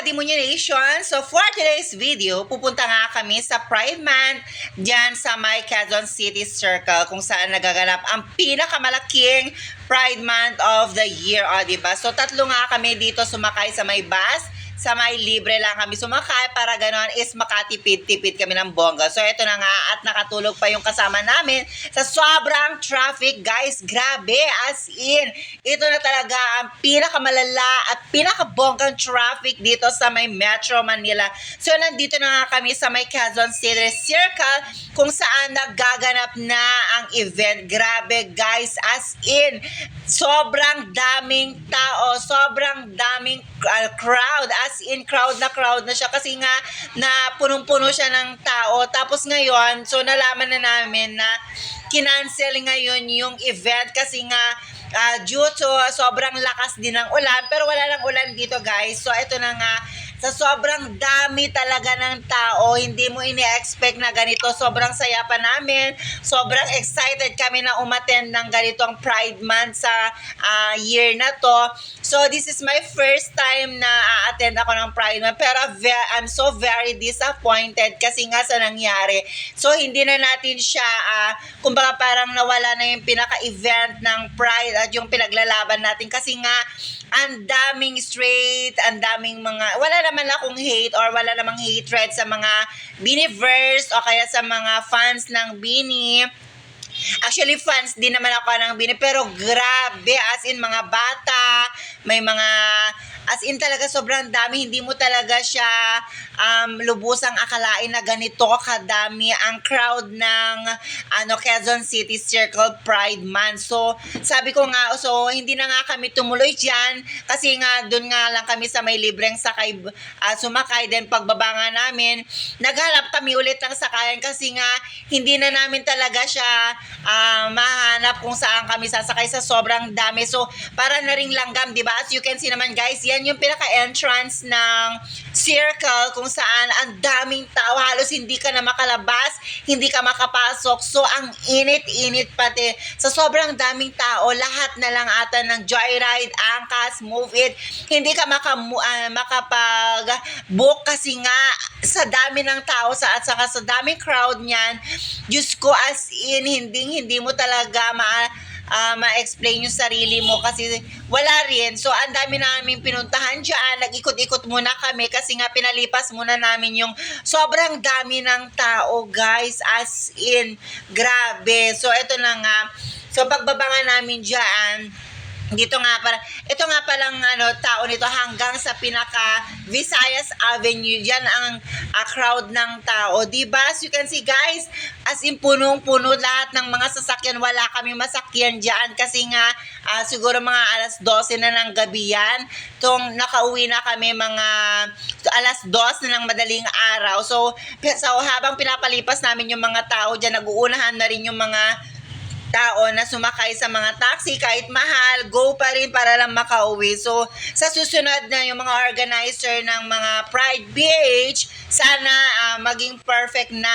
ka-demonionation. So for today's video, pupunta nga kami sa Pride Month dyan sa may Quezon City Circle kung saan nagaganap ang pinakamalaking Pride Month of the year. O, diba? So tatlo nga kami dito sumakay sa may bus. Sa may libre lang kami sumakay para gano'n is makatipid-tipid kami ng bongga. So ito na nga at nakatulog pa yung kasama namin sa sobrang traffic, guys. Grabe, as in. Ito na talaga ang pinakamalala at pinakabonggang traffic dito sa may Metro Manila. So nandito na nga kami sa may Quezon City Circle kung saan nagaganap na ang event. Grabe, guys, as in. Sobrang daming tao, sobrang daming crowd, as in crowd na siya kasi nga na punong-puno siya ng tao. Tapos ngayon, so nalaman na namin na kinancel ngayon yung event kasi nga due to sobrang lakas din ng ulan, pero wala lang ulan dito, guys. So ito na nga, sa sobrang dami talaga ng tao, hindi mo ini-expect na ganito. Sobrang saya pa namin. Sobrang excited kami na umattend ng ganitong Pride Month sa year na to. So this is my first time na a-attend ako ng Pride Month. Pero I'm so very disappointed kasi nga sa nangyari. So hindi na natin siya, kumbaga parang nawala na yung pinaka-event ng Pride at yung pinaglalaban natin. Kasi nga, ang daming straight, ang daming mga, wala naman akong hate or wala namang hatred sa mga Biniverse o kaya sa mga fans ng Bini. Actually, fans din naman ako ng Bini, pero grabe, as in mga bata, may mga, as in talaga sobrang dami, hindi mo talaga siya lubusang akalain na ganito kadami ang crowd ng Quezon City Circle Pride Month. So, sabi ko nga, so hindi na nga kami tumuloy dyan kasi nga doon nga lang kami sa may libreng sakay, sumakay. Then pagbaba nga namin, naghanap kami ulit ng sakayan kasi nga hindi na namin talaga siya mahanap kung saan kami sasakay sa sobrang dami. So, para na ring langgam, diba? As you can see naman, guys, yan yung pinaka-entrance ng circle kung saan ang daming tao, halos hindi ka na makalabas, hindi ka makapasok. So, ang init-init pati. Sa sobrang daming tao, lahat na lang ata ng Joyride, Angkas, Move It, hindi ka makapag-book kasi nga sa dami ng tao at saka sa daming crowd niyan. Diyos ko, as in, hindi mo talaga ma-explain yung sarili mo kasi wala rin. So, ang dami namin pinuntahan dyan. Nag-ikot-ikot muna kami kasi nga pinalipas muna namin yung sobrang dami ng tao, guys. As in, grabe. So, ito na nga. So, pagbaba nga namin dyan, dito nga para ito nga palang tao nito hanggang sa pinaka Visayas Avenue, diyan ang crowd ng tao, diba? As you can see, guys, as in punong-puno lahat ng mga sasakyan. Wala kaming masakyan diyan kasi nga siguro mga alas 12 na ng gabi yan. Nakauwi na kami mga alas 2 na ng madaling araw. So habang pinapalipas namin yung mga tao diyan, nag-uunahan na rin yung mga tao na sumakay sa mga taxi, kahit mahal, go pa rin para lang makauwi. So, sa susunod na yung mga organizer ng mga Pride Beach, sana maging perfect na